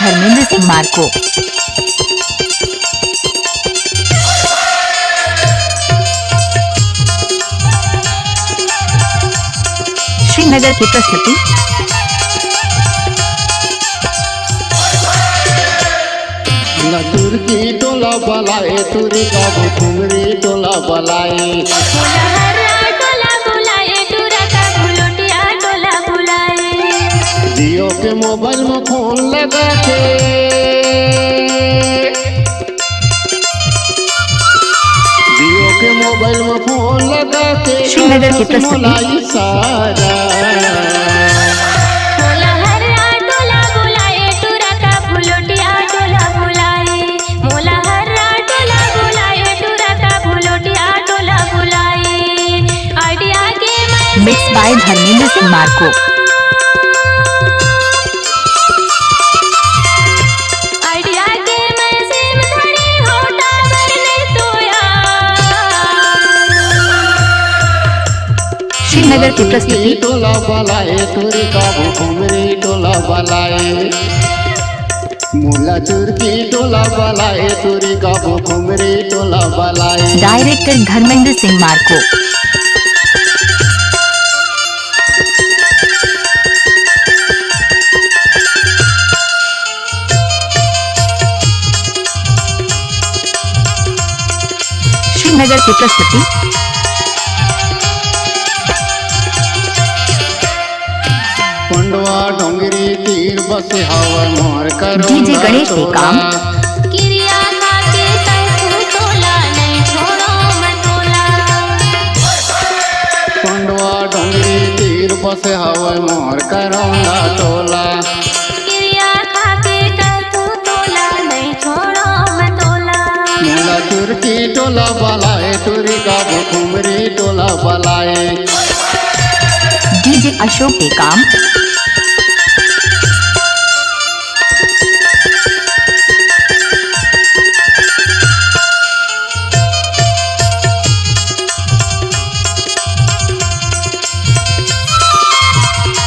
धर्मेंद्र सिंह मार्को। श्रीनगर की प्रस्तुति। लतुर की टोला बलाए तुरी का ठुमरी टोला बलाए जियो के मोबाइल में फोन लगा के जियो के मोबाइल में फोन लगा के श्रीनगर की प्रस्तुति। सारा मिक्स बाय धर्मेंद्र सिंह मार्को। श्रीनगर की प्रस्तुति। टोला बलाए तुरी का घुमरी टोला बलाए मुला चुरकी टोला बलाए तुरी का घुमरी टोला बलाए। डायरेक्टर धर्मेंद्र सिंह मार्को। श्रीनगर की प्रस्तुति। पंडवा डोंगरी तीर बसे हवा मोर करो डीजे गणेश के काम। पंडवा डोंगरी तीर बसे हवा मोर करोंगा टोला मुला तुर्की टोला बलाए तुरी का घुमरी टोला बलाए। डीजे अशोक के काम।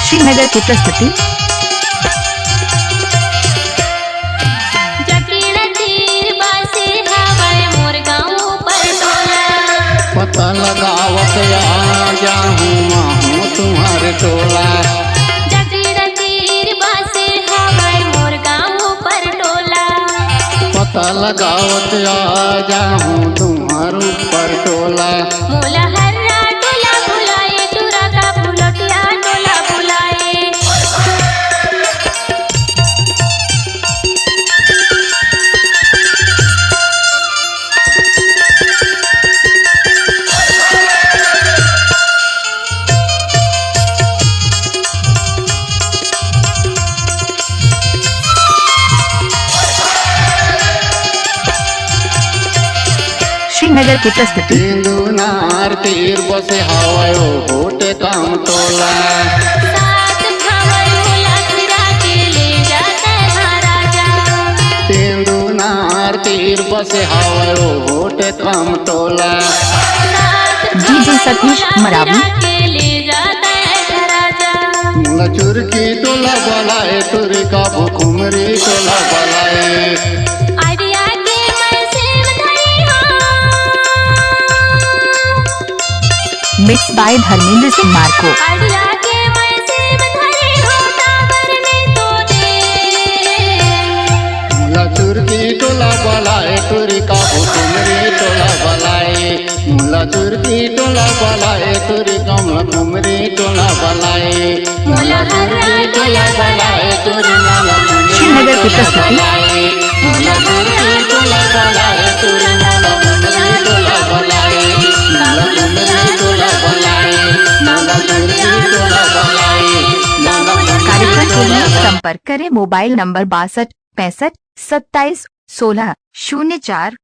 श्रीनगर की प्रस्तुति। पता लगावत आ जाऊँ माहूँ तुम्हारे टोला पता लगावत आ जाऊँ तुम्हारे ऊपर टोला श्रीनगर की प्रस्तुति। नार तीर बसे हवायो होटे काम टोला नार तीर बसे हवायो होटे काम टोला। डीजे सतीश मरावी। चुरकी टोला बलाए तुरी का घुमरी टोला बलाए। Mix by Dharmendra Singh Marco. मुला चुरकी टोला बलाए तुरी का घुमरी टोला बलाए मुला चुरकी टोला बलाए तुरी का घुमरी टोला बलाए मुला चुरकी टोला बलाए तुरी श्रीनगर की प्रस्तुति। मुला चुरकी टोला बलाए तुरी घुमरी टोला बलाए मुला घुमरी टोला बलाए मुला चुरकी टोला बलाए। कार्यक्रम के लिए संपर्क करें मोबाइल नंबर 62 65 27 16 04।